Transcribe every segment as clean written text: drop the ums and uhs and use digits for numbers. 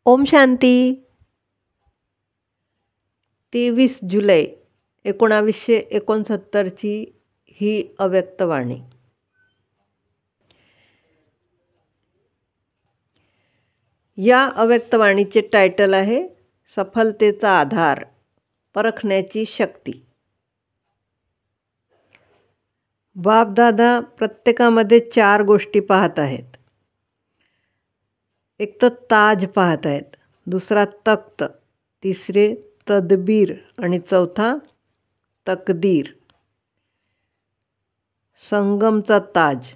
ओम शांती. 23 जुलै 1969ची ही अव्यक्तवाणी. या अव्यक्तवाणीचे टायटल आहे सफलतेचा आधार, परखण्याची शक्ती. बापदादा प्रत्येकामध्ये 4 गोष्टी पाहत आहेत. एक तर ताज पाहत आहेत, दुसरा तख्त, तिसरे तदबीर आणि चौथा तकदीर. संगमचा ताज.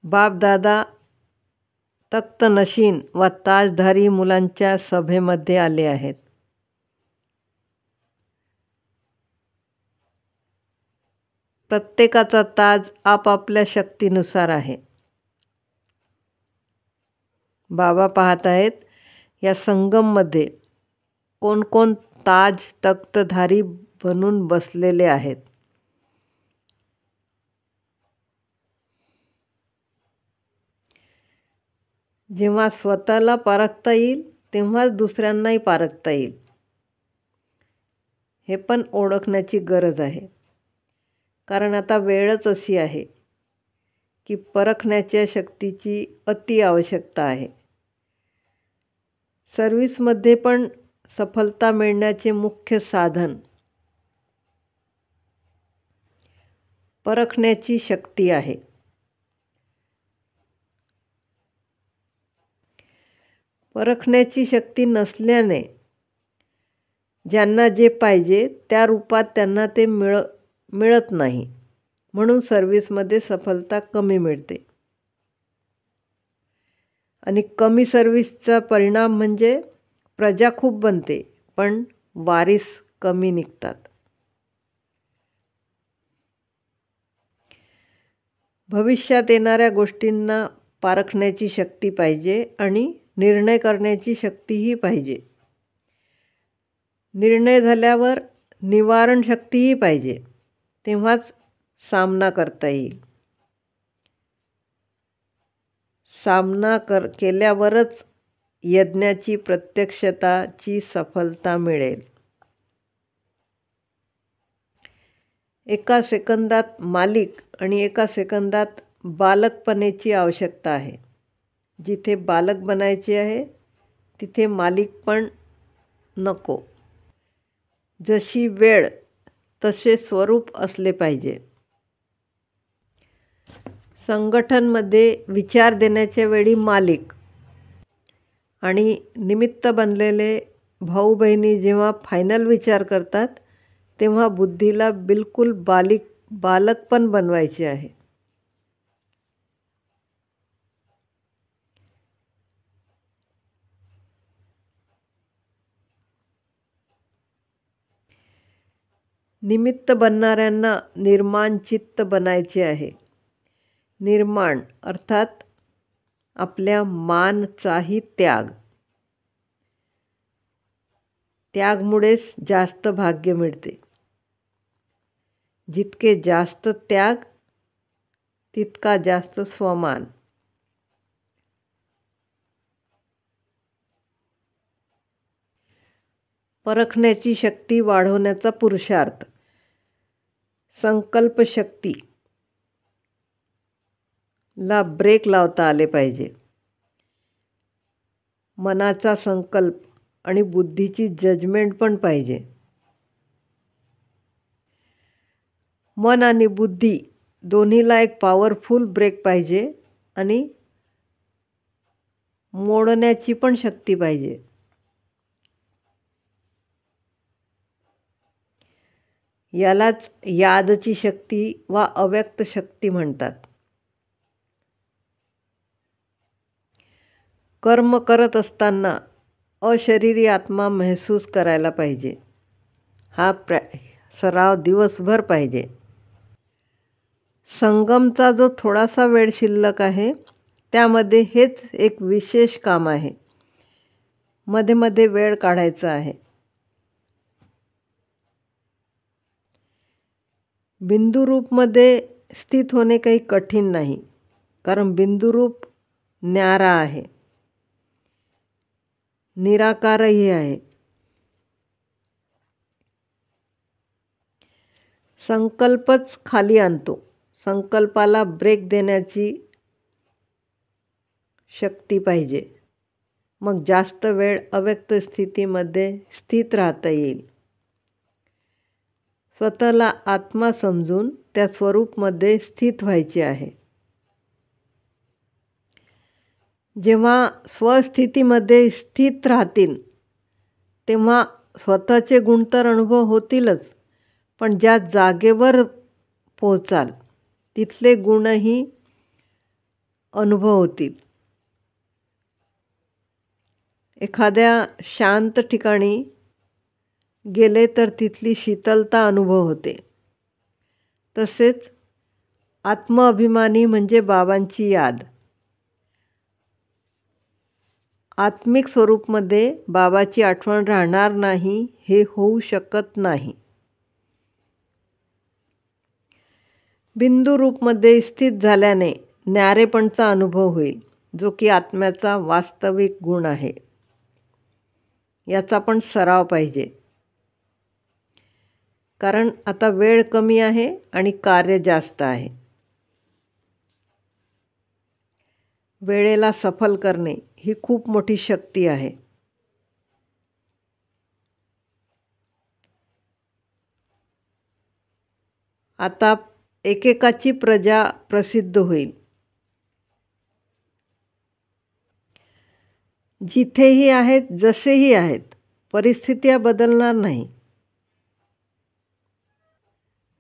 बापदादा तख्तनशीन व ताजधारी मुलांच्या सभेमध्ये आले आहेत. प्रत्येकाचा ताज आपापल्या शक्तीनुसार आहे. बाबा पाहत आहेत या संगममध्ये कोण कोण ताज तख्तधारी बनून बसलेले आहेत. जेव्हा स्वतःला पारखता येईल तेव्हाच दुसऱ्यांनाही पारखता येईल. हे पण ओळखण्याची गरज आहे. कारण आता वेळच अशी आहे की परखण्याच्या शक्तीची अति आवश्यकता आहे. सर्व्हिसमध्ये पण सफलता मिळण्याचे मुख्य साधन परखण्याची शक्ती आहे. परखण्याची शक्ती नसल्याने ज्यांना जे पाहिजे त्या रूपात त्यांना ते मिळत नाही. म्हणून सर्व्हिसमध्ये सफलता कमी मिळते. आणि कमी सर्व्हिसचा परिणाम म्हणजे प्रजा खूप बनते पण वारीस कमी निघतात. भविष्यात येणाऱ्या गोष्टींना पारखण्याची शक्ती पाहिजे आणि निर्णय करण्याची शक्तीही पाहिजे. निर्णय झाल्यावर निवारण शक्तीही पाहिजे. तेव्हाच सामना करता येईल. सामना केल्यावरच यज्ञाची प्रत्यक्षताची सफलता मिळेल. एका सेकंदात मालिक आणि एका सेकंदात बालकपणेची आवश्यकता आहे. जिथे बालक बनायचे आहे तिथे मालिक पण नको. जशी वेळ तसे स्वरूप असले पाहिजे. संगठनमध्ये विचार देण्याच्या वेळी मालिक आणि निमित्त बनलेले भाऊ बहिणी जेव्हा फायनल विचार करतात तेव्हा बुद्धीला बिलकुल बालक पण बनवायचे आहे. निमित्त बनणाऱ्यांना निर्माण चित्त बनायचे आहे. निर्माण अर्थात आपल्या मानचाही त्याग. त्यागमुळेच जास्त भाग्य मिळते. जितके जास्त त्याग तितका जास्त स्वमान. परखण्याची शक्ती वाढवण्याचा पुरुषार्थ. संकल्पशक्ती ला ब्रेक लावता आले पाहिजे. मनाचा संकल्प आणि बुद्धीची जजमेंट पण पाहिजे. मन आणि बुद्धी दोन्हीला एक पॉवरफुल ब्रेक पाहिजे आणि मोडण्याची पण शक्ती पाहिजे. यालाच यादची शक्ती वा अव्यक्त शक्ती म्हणतात. कर्म करत असताना अशरीरी आत्मा महसूस करायला पाहिजे. हा सराव दिवसभर पाहिजे. संगमचा जो थोडासा वेळ शिल्लक आहे त्यामध्ये हेच एक विशेष काम आहे. मध्ये मध्ये वेळ काढायचा आहे. बिंदुरूपमध्ये स्थित होणे काही कठीण नाही. कारण बिंदुरूप न्यारा आहे. निराकारही आहे. संकल्पच खाली आणतो. संकल्पाला ब्रेक देण्याची शक्ती पाहिजे. मग जास्त वेळ अव्यक्त स्थितीमध्ये स्थित राहता येईल. स्वतःला आत्मा समजून त्या स्वरूपमध्ये स्थित व्हायचे आहे. जेव्हा स्वस्थितीमध्ये स्थित राहतील तेव्हा स्वतःचे गुण तर अनुभव होतीलच, पण ज्या जागेवर पोहोचाल तिथले गुणही अनुभव होतील. एखाद्या शांत ठिकाणी गेले तर तिथली शीतलता अनुभव होते. तसेच आत्मअभिमानी म्हणजे बाबांची याद. आत्मिक स्वरूपमध्ये बाबाची आठवण राहणार नाही हे होऊ शकत नाही. बिंदू रूपमध्ये स्थित झाल्याने न्यारेपणचा अनुभव होईल, जो की आत्म्याचा वास्तविक गुण आहे. याचा पण सराव पाहिजे, कारण आता वेळ कमी आहे आणि कार्य जास्त आहे. वेळेला सफल करणे ही खूप मोठी शक्ती आहे. आता एकेकाची प्रजा प्रसिद्ध होईल. जिथेही आहेत, जसेही आहेत, परिस्थिती बदलणार नाही.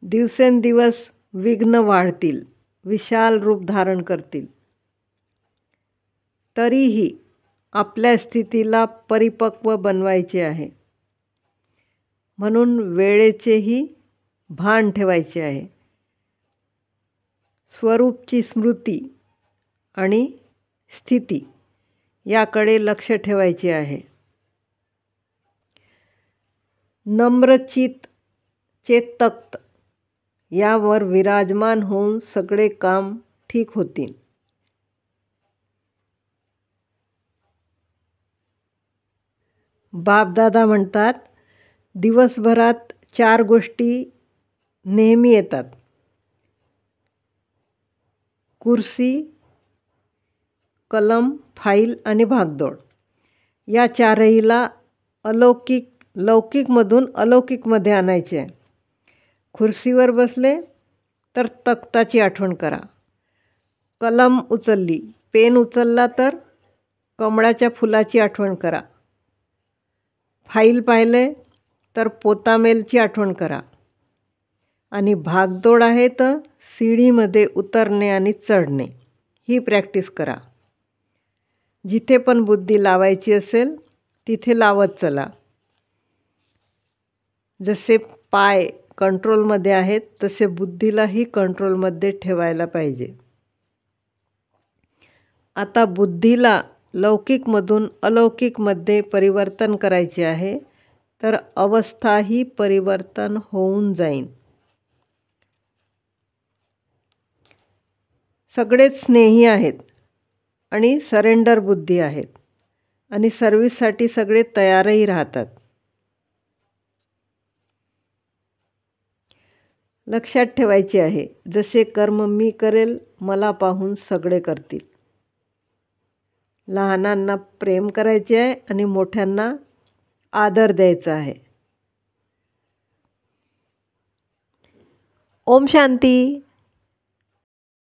दिवसेंदिवस विघ्न वाढतील, विशाल रूप धारण करतील. तरीही आपल्या स्थितीला परिपक्व बनवायचे आहे. म्हणून वेळेचेही भान ठेवायचे आहे. स्वरूपची स्मृती आणि स्थिती याकडे लक्ष ठेवायचे आहे. नम्रचित चेतक्त यावर विराजमान होऊन सगळे काम ठीक होतील. बापदादा म्हणतात, दिवसभरात 4 गोष्टी नेहमी येतात: कुर्सी, कलम, फाईल आणि भागदौड. या चारहीला लौकिकमधून अलौकिकमध्ये आणायचे आहे. खुर्चीवर बसले तर तख्ताची आठवण करा. कलम उचलली, पेन उचलला तर कमळाच्या फुलाची आठवण करा. फाईल पाहिले तर पोतामेलची आठवण करा. आणि भागदौड आहे तर सीढीमध्ये उतरणे आणि चढणे ही प्रॅक्टिस करा. जिथे पण बुद्धी लावायची असेल तिथे लावत चला. जसे पाय कंट्रोलमध्ये आहेत तसे बुद्धीलाही कंट्रोलमध्ये ठेवायला पाहिजे. आता बुद्धीला लौकिकमधून अलौकिकमध्ये परिवर्तन करायचे आहे, तर अवस्थाही परिवर्तन होऊन जाईल. सगळेच स्नेही आहेत आणि सरेंडर बुद्धी आहेत आणि सर्व्हिससाठी सगळे तयारही राहतात. लक्षात ठेवायचे आहे, जसे कर्म मी करेल मला पाहून सगळे करतील. लहानांना प्रेम करायचे आहे आणि मोठ्यांना आदर द्यायचा आहे. ओम शांती.